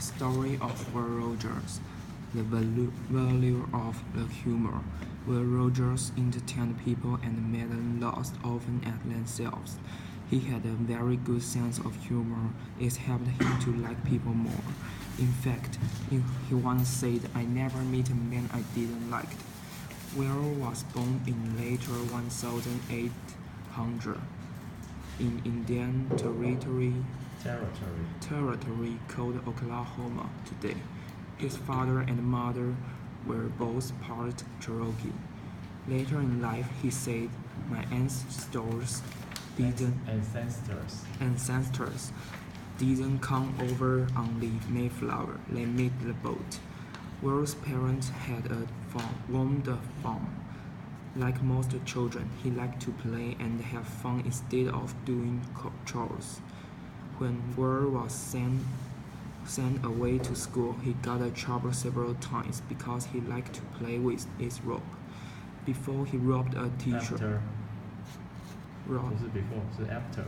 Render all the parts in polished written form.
story of Will Rogers, the value of the humor. Will Rogers entertained people and made them laugh often at themselves. He had a very good sense of humor. It helped him to like people more. In fact, he once said, "I never met a man I didn't like." Will was born in later 1800 in Indian territory called Oklahoma today. His father and mother were both part Cherokee. Later in life, he said, "My ancestors didn't come over on the Mayflower. They made the boat." Will's parents had owned a farm. Like most children, he liked to play and have fun instead of doing chores. When Will was sent away to school, he got in trouble several times because he liked to play with his rope. Before he robbed a teacher.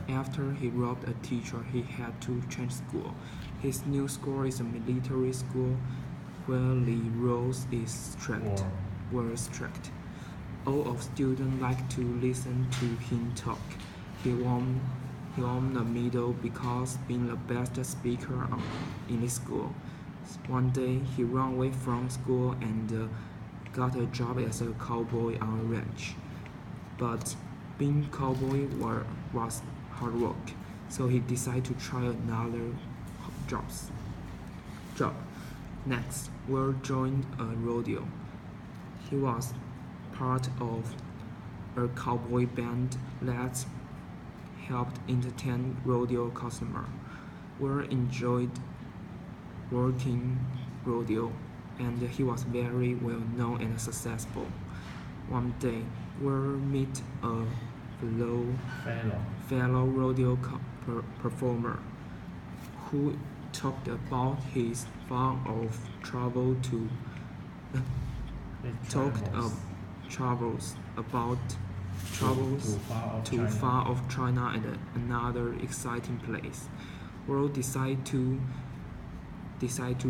After he robbed a teacher, he had to change school. His new school is a military school where the rules were strict. All of students liked to listen to him talk. He won the medal because being the best speaker in the school. One day, he ran away from school and got a job as a cowboy on a ranch. But being cowboy was hard work, so he decided to try another job. Next, Will joined a rodeo. He was part of a cowboy band that helped entertain rodeo customers. Will enjoyed working rodeo, and he was very well known and successful. One day, Will met a fellow rodeo performer who talked about his far off travel to too far off China and another exciting place. Will decided to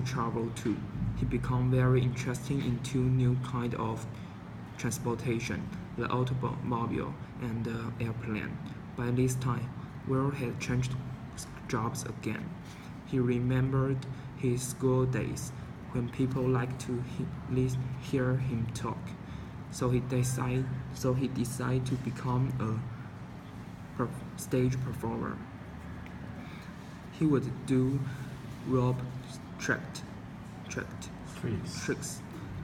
travel too. He became very interested in two new kinds of transportation, the automobile and the airplane. By this time, Will had changed jobs again. He remembered his school days when people liked to hear him talk. So he decided to become a stage performer. He would do rope tricks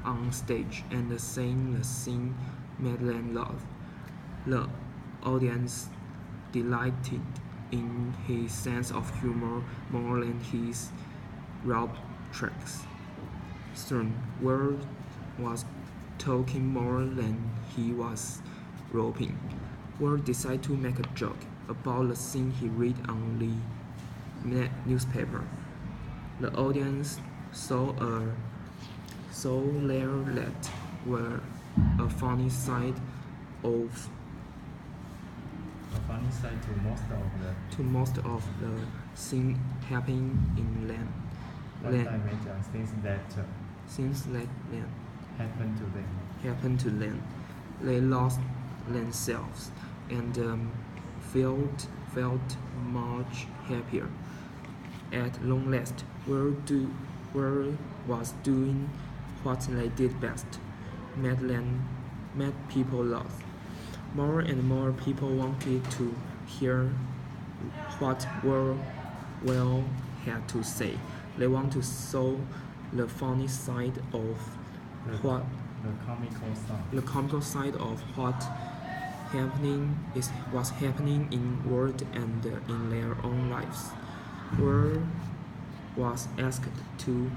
on stage and sing the scene made them laugh. The audience delighted in his sense of humor more than his rope tricks. Soon, Will was talking more than he was roping. Will decided to make a joke about the scene he read on the newspaper. The audience saw there that were a funny side to most of the scene happening in land. Things that happened to them. They lost themselves and felt much happier. At long last, Will was doing what they did best, made people laugh. More and more people wanted to hear what Will had to say. They want to saw the funny side of the comical side of what was happening in world and in their own lives. Will was asked to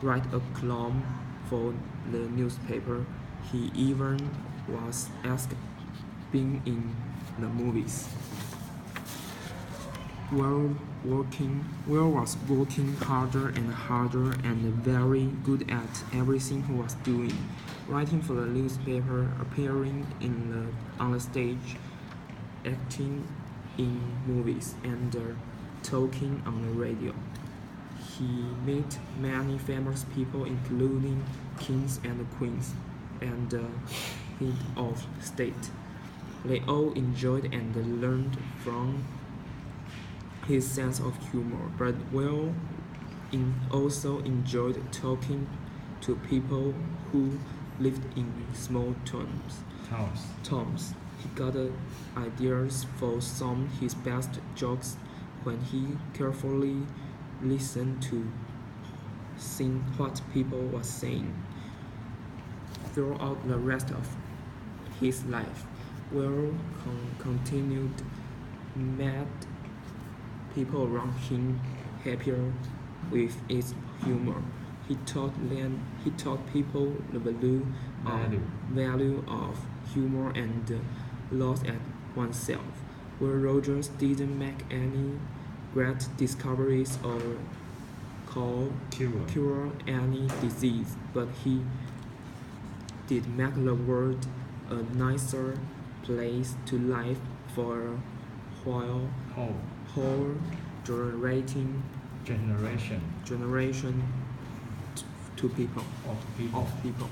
write a column for the newspaper. He even was asked being in the movies. Will was working harder and harder and very good at everything he was doing. Writing for the newspaper, appearing on the stage, acting in movies, and talking on the radio. He met many famous people, including kings and queens, and head of state. They all enjoyed and learned from his sense of humor, but Will also enjoyed talking to people who lived in small towns. He got ideas for some of his best jokes when he carefully listened to see what people were saying. Throughout the rest of his life, Will continued made people around him happier with his humor. He taught people the value of humor and laugh at oneself. Will Rogers didn't make any great discoveries or cure any disease, but he did make the world a nicer place to live for a whole generation to people. Of people.